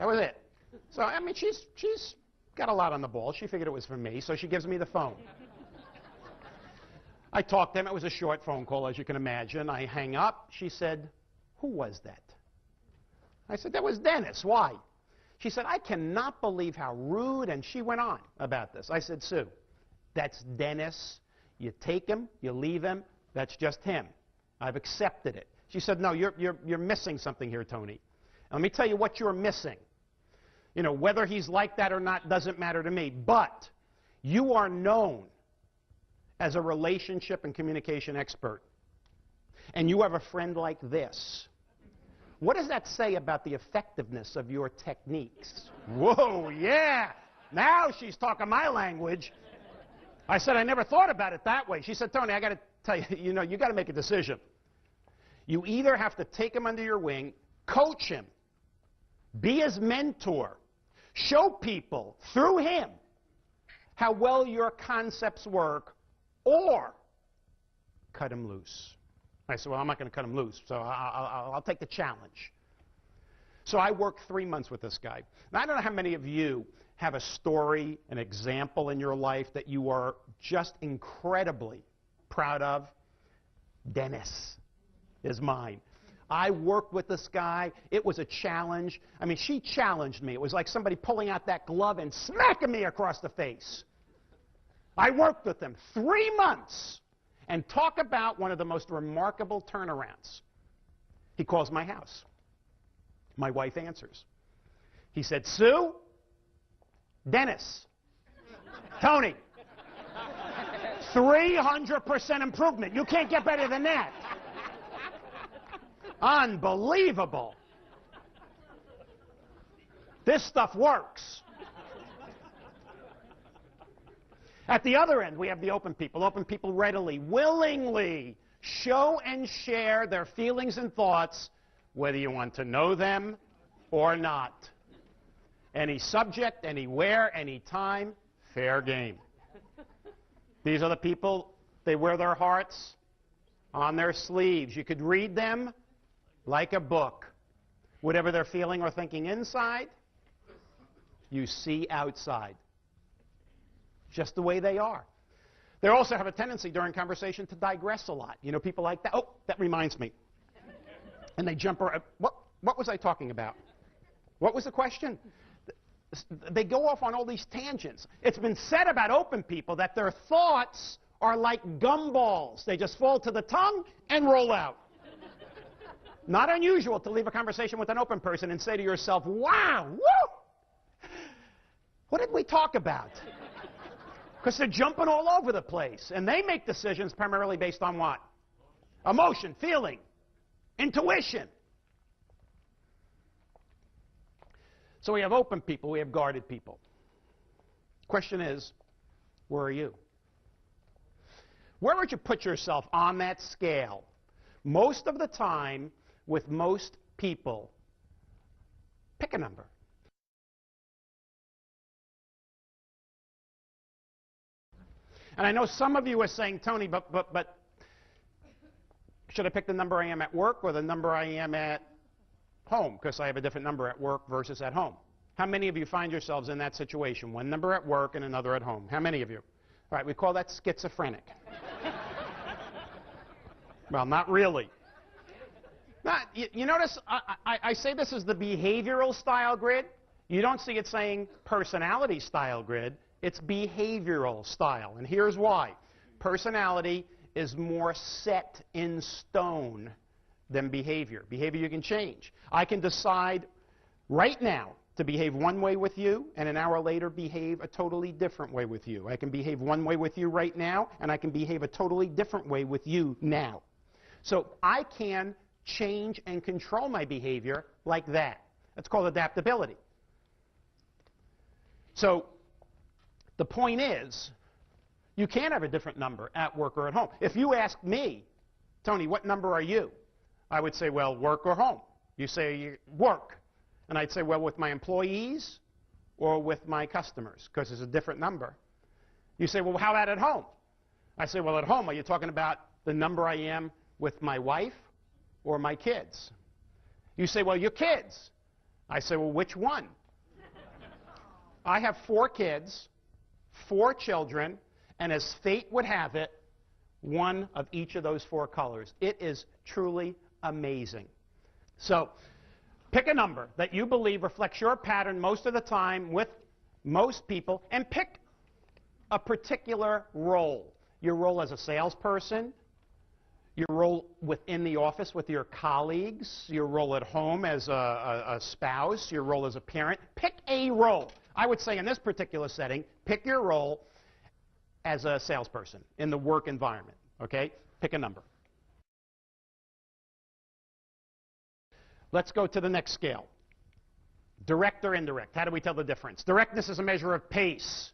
That was it. So, I mean, she's got a lot on the ball. She figured it was for me, so she gives me the phone. I talked to him. It was a short phone call, as you can imagine. I hang up. She said, "Who was that?" I said, "That was Dennis. Why?" She said, "I cannot believe how rude," and she went on about this. I said, "Sue, that's Dennis. You take him, you leave him. That's just him. I've accepted it." She said, "No, you're missing something here, Tony. And let me tell you what you're missing. You know, whether he's like that or not doesn't matter to me, but you are known as a relationship and communication expert, and you have a friend like this. What does that say about the effectiveness of your techniques?" Whoa, yeah. Now she's talking my language. I said, "I never thought about it that way." She said, "Tony, I got to tell you, you got to make a decision. You either have to take him under your wing, coach him, be his mentor, show people through him how well your concepts work, or cut him loose." I said, "Well, I'm not going to cut him loose, so I'll take the challenge." So I worked 3 months with this guy. Now, I don't know how many of you have a story, an example in your life that you are just incredibly proud of. Dennis is mine. I worked with this guy. It was a challenge. I mean, she challenged me. It was like somebody pulling out that glove and smacking me across the face. I worked with him 3 months. And talk about one of the most remarkable turnarounds. He calls my house. My wife answers. He said, "Sue, Dennis, Tony, 300% improvement. You can't get better than that." Unbelievable. This stuff works. At the other end, we have the open people. Open people readily, willingly show and share their feelings and thoughts, whether you want to know them or not. Any subject, anywhere, anytime, fair game. These are the people, they wear their hearts on their sleeves. You could read them like a book. Whatever they're feeling or thinking inside, you see outside. Just the way they are. They also have a tendency during conversation to digress a lot. You know, people like that. "Oh, that reminds me." And they jump around. What was I talking about? What was the question? They go off on all these tangents. It's been said about open people that their thoughts are like gumballs. They just fall to the tongue and roll out. Not unusual to leave a conversation with an open person and say to yourself, "Wow, woo! What did we talk about?" Because they're jumping all over the place. And they make decisions primarily based on what? Emotion, feeling, intuition. So we have open people, we have guarded people. Question is, where are you? Where would you put yourself on that scale? Most of the time, with most people, pick a number. And I know some of you are saying, "Tony, but should I pick the number I am at work or the number I am at home? Because I have a different number at work versus at home." How many of you find yourselves in that situation? One number at work and another at home. How many of you? All right, we call that schizophrenic. Well, not really. Now, you notice I say this is the behavioral style grid. You don't see it saying personality style grid. It's behavioral style, and here's why. Personality is more set in stone than behavior. Behavior you can change. I can decide right now to behave one way with you, and an hour later behave a totally different way with you. I can behave one way with you right now, and I can behave a totally different way with you now. So I can change and control my behavior like that. That's called adaptability. So the point is, you can have a different number at work or at home. If you ask me, "Tony, what number are you?" I would say, "Well, work or home." You say, "Work." And I'd say, "Well, with my employees or with my customers?" Because it's a different number. You say, "Well, how about at home?" I say, "Well, at home, are you talking about the number I am with my wife or my kids?" You say, "Well, your kids." I say, well, which one? I have 4 kids, 4 children, and as fate would have it, one of each of those 4 colors. It is truly amazing. So pick a number that you believe reflects your pattern most of the time with most people, and pick a particular role. Your role as a salesperson, your role within the office with your colleagues, your role at home as a spouse, your role as a parent. Pick a role. I would say in this particular setting, pick your role as a salesperson in the work environment, okay? Pick a number. Let's go to the next scale. Direct or indirect? How do we tell the difference? Directness is a measure of pace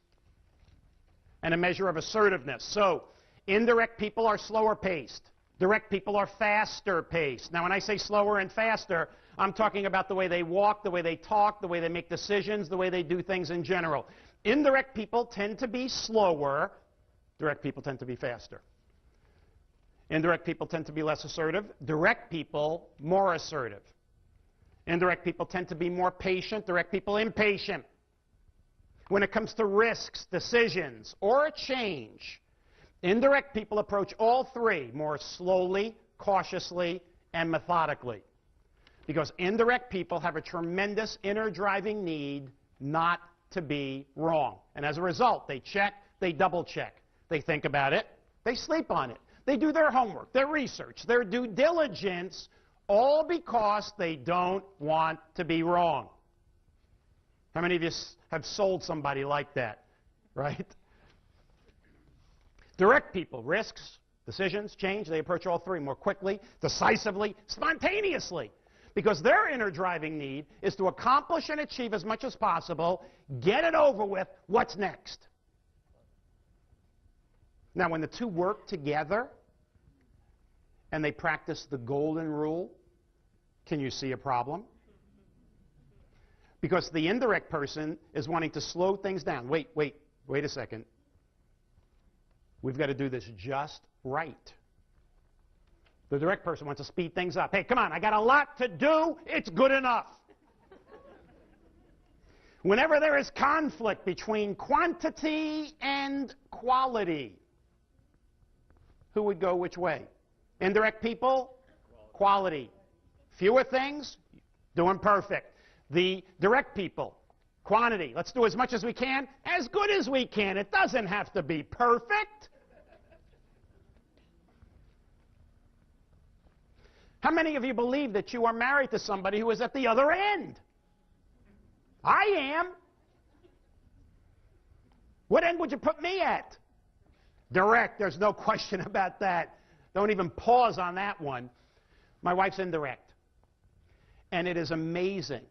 and a measure of assertiveness. So, indirect people are slower paced. Direct people are faster paced. Now, when I say slower and faster, I'm talking about the way they walk, the way they talk, the way they make decisions, the way they do things in general. Indirect people tend to be slower. Direct people tend to be faster. Indirect people tend to be less assertive. Direct people, more assertive. Indirect people tend to be more patient. Direct people, impatient. When it comes to risks, decisions, or a change, indirect people approach all 3 more slowly, cautiously, and methodically. Because indirect people have a tremendous inner driving need not to be wrong. And as a result, they check, they double check. They think about it, they sleep on it. They do their homework, their research, their due diligence, all because they don't want to be wrong. How many of you have sold somebody like that, right? Direct people, risks, decisions, change, they approach all 3 more quickly, decisively, spontaneously. Because their inner driving need is to accomplish and achieve as much as possible, get it over with, what's next? Now, when the 2 work together and they practice the golden rule, can you see a problem? Because the indirect person is wanting to slow things down. Wait a second. We've got to do this just right. The direct person wants to speed things up. Hey, come on, I got a lot to do. It's good enough. Whenever there is conflict between quantity and quality, who would go which way? Indirect people, quality. Fewer things, doing perfect. The direct people, quantity. Let's do as much as we can, as good as we can. It doesn't have to be perfect. How many of you believe that you are married to somebody who is at the other end? I am. What end would you put me at? Direct. There's no question about that. Don't even pause on that one. My wife's indirect. And it is amazing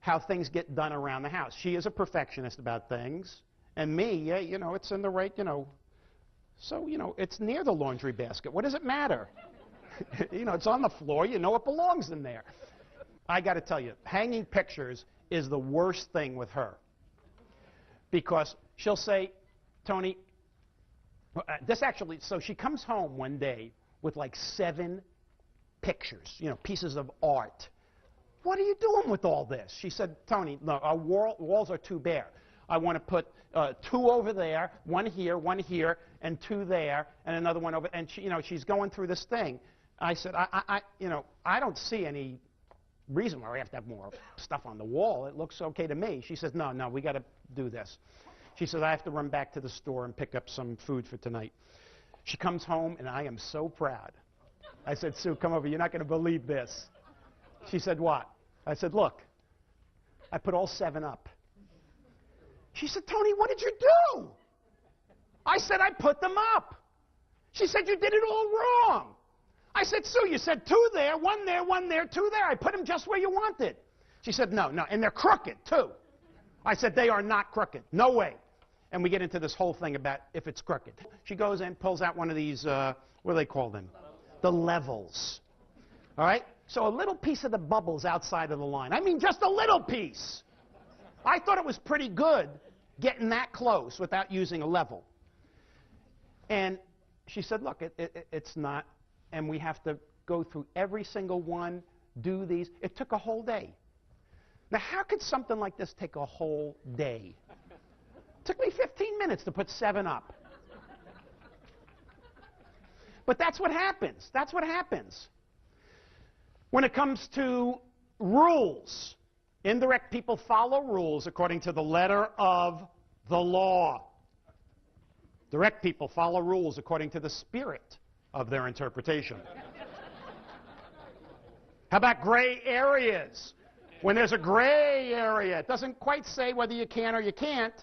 how things get done around the house. She is a perfectionist about things. And me, yeah, you know, it's in the right, so, it's near the laundry basket. What does it matter? It's on the floor. You know it belongs in there. I got to tell you, hanging pictures is the worst thing with her. Because she'll say, Tony, so she comes home one day with like 7 pictures, pieces of art. What are you doing with all this? She said, Tony, no, our walls are too bare. I want to put 2 over there, 1 here, and 2 there, and another one over. And she's going through this thing. I said, I don't see any reason why we have to have more stuff on the wall. It looks okay to me. She says, no, we got to do this. She says, I have to run back to the store and pick up some food for tonight. She comes home, and I am so proud. I said, Sue, come over. You're not going to believe this. She said, what? I said, look, I put all 7 up. She said, Tony, what did you do? I said, I put them up. She said, you did it all wrong. I said, Sue, you said 2 there, 1 there, 1 there, 2 there. I put them just where you wanted. She said, no, and they're crooked, too. I said, they are not crooked. No way. And we get into this whole thing about if it's crooked. She goes in, pulls out one of these, what do they call them? The levels. All right? So a little piece of the bubble's outside of the line. I mean, just a little piece. I thought it was pretty good getting that close without using a level. And she said, look, it's not, and we have to go through every single one, do these. It took a whole day. Now, how could something like this take a whole day? It took me 15 minutes to put 7 up. But that's what happens. That's what happens. When it comes to rules, indirect people follow rules according to the letter of the law. Direct people follow rules according to the spirit of their interpretation. How about gray areas? When there's a gray area, it doesn't quite say whether you can or you can't.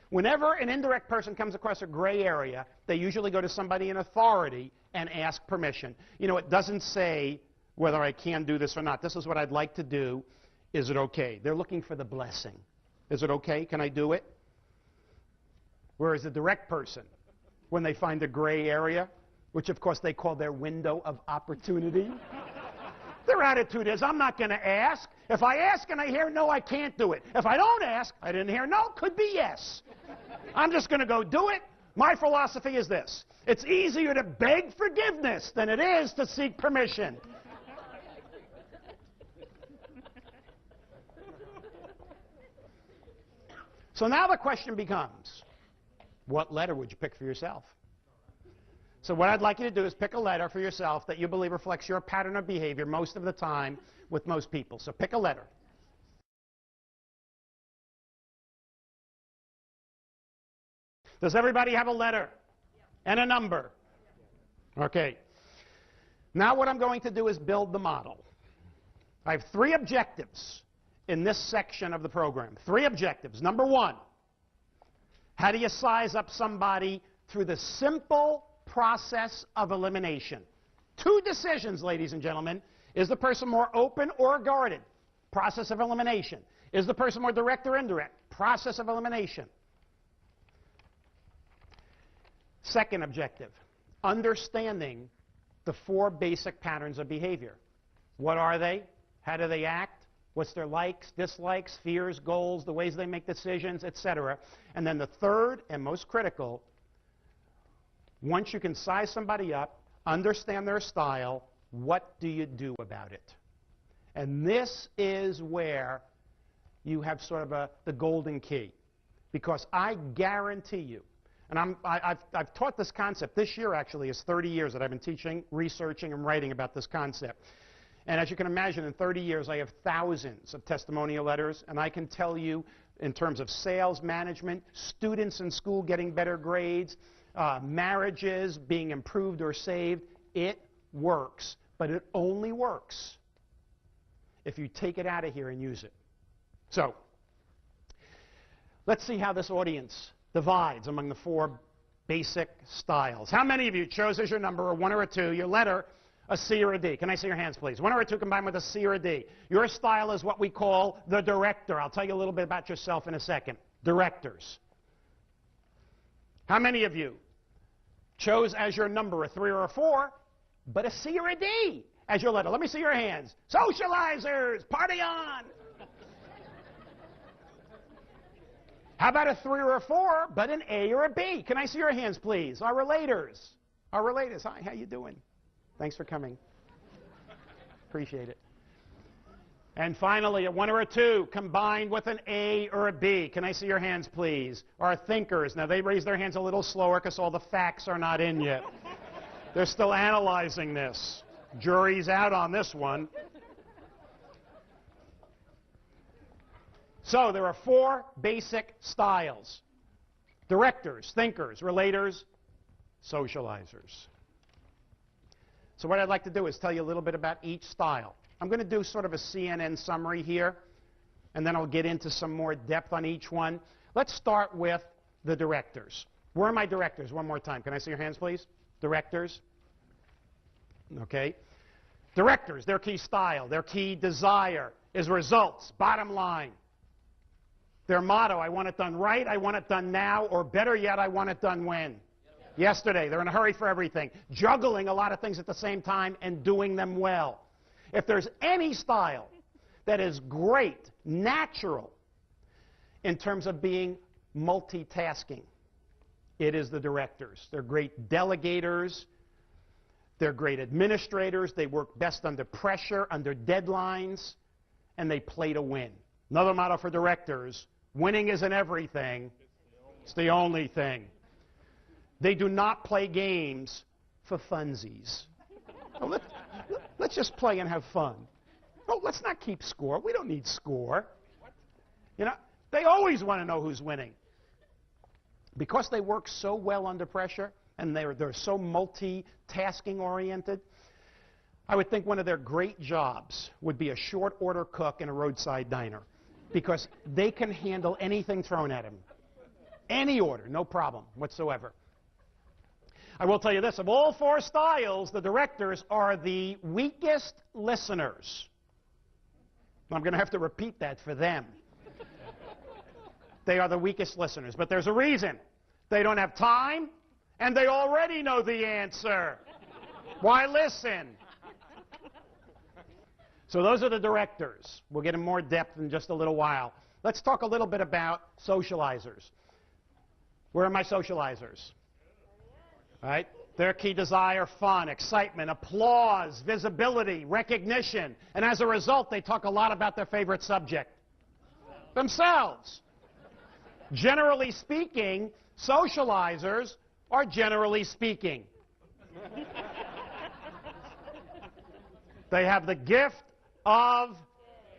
Whenever an indirect person comes across a gray area, they usually go to somebody in authority and ask permission. You know, it doesn't say whether I can do this or not. This is what I'd like to do. Is it okay? They're looking for the blessing. Is it okay? Can I do it? Whereas a direct person, when they find a gray area, which of course they call their window of opportunity, their attitude is, I'm not going to ask. If I ask and I hear no, I can't do it. If I don't ask, I didn't hear no, could be yes. I'm just going to go do it. My philosophy is this. It's easier to beg forgiveness than it is to seek permission. So now the question becomes, what letter would you pick for yourself? So what I'd like you to do is pick a letter for yourself that you believe reflects your pattern of behavior most of the time with most people. So pick a letter. Does everybody have a letter and a number? Okay. Now what I'm going to do is build the model. I have 3 objectives in this section of the program. 3 objectives. Number 1, how do you size up somebody through the simple process of elimination? 2 decisions, ladies and gentlemen. Is the person more open or guarded? Process of elimination. Is the person more direct or indirect? Process of elimination. Second objective, understanding the 4 basic patterns of behavior. What are they? How do they act? What's their likes, dislikes, fears, goals, the ways they make decisions, etc. And then the third and most critical, once you can size somebody up, understand their style, what do you do about it? And this is where you have sort of the golden key. Because I guarantee you, and I've taught this concept. This year, actually, is 30 years that I've been teaching, researching, and writing about this concept. And as you can imagine, in 30 years, I have thousands of testimonial letters. And I can tell you, in terms of sales management, students in school getting better grades, marriages being improved or saved, it works. But it only works if you take it out of here and use it. So, let's see how this audience divides among the 4 basic styles. How many of you chose as your number a 1 or a 2, your letter, a C or a D? Can I see your hands, please? 1 or a 2 combined with a C or a D. Your style is what we call the director. I'll tell you a little bit about yourself in a second. Directors. How many of you chose as your number a 3 or a 4, but a C or a D as your letter? Let me see your hands. Socializers, party on! How about a 3 or a 4, but an A or a B? Can I see your hands, please? Our relators. Our relators. Hi, how you doing? Thanks for coming. Appreciate it. And finally, a 1 or a 2 combined with an A or a B. Can I see your hands, please? Our thinkers. Now, they raise their hands a little slower because all the facts are not in yet. They're still analyzing this. Jury's out on this one. So there are 4 basic styles: directors, thinkers, relators, socializers. So what I'd like to do is tell you a little bit about each style. I'm going to do sort of a CNN summary here, and then I'll get into some more depth on each one. Let's start with the directors. Where are my directors? One more time. Can I see your hands, please? Directors. Okay. Directors, their key style, their key desire is results, bottom line. Their motto, I want it done right, I want it done now, or better yet, I want it done when? Yesterday. They're in a hurry for everything, juggling a lot of things at the same time and doing them well. If there's any style that is great, natural, in terms of being multitasking, it is the directors. They're great delegators. They're great administrators. They work best under pressure, under deadlines. and they play to win. Another motto for directors: winning isn't everything, it's the only thing. They do not play games for funsies. Oh, let's just play and have fun. Oh, let's not keep score. We don't need score. You know, they always want to know who's winning. Because they work so well under pressure and they're so multitasking oriented, I would think one of their great jobs would be a short order cook in a roadside diner, because they can handle anything thrown at them. Any order, no problem whatsoever. I will tell you this: of all four styles, the directors are the weakest listeners. I'm going to have to repeat that for them. They are the weakest listeners, but there's a reason. They don't have time, and they already know the answer. Why listen? So those are the directors. We'll get in more depth in just a little while. Let's talk a little bit about socializers. Where are my socializers? Right? Their key desire: fun, excitement, applause, visibility, recognition. And as a result, they talk a lot about their favorite subject: themselves. Generally speaking, socializers are generally speaking. They have the gift of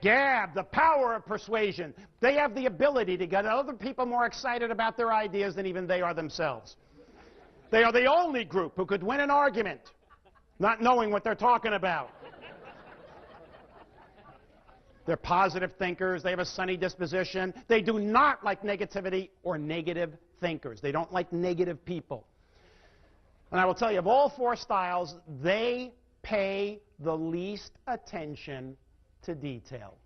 gab, the power of persuasion. They have the ability to get other people more excited about their ideas than even they are themselves. They are the only group who could win an argument not knowing what they're talking about. They're positive thinkers. They have a sunny disposition. They do not like negativity or negative thinkers. They don't like negative people. And I will tell you, of all four styles, they pay the least attention to detail.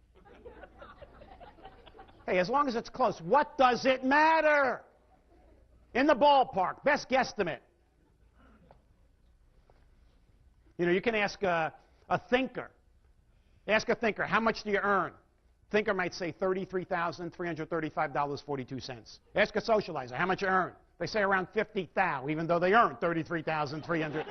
Hey, as long as it's close, what does it matter? In the ballpark, best guesstimate. You know, you can ask a thinker. Ask a thinker, how much do you earn? Thinker might say $33,335.42. Ask a socializer, how much you earn? They say around $50,000, even though they earn $33,300.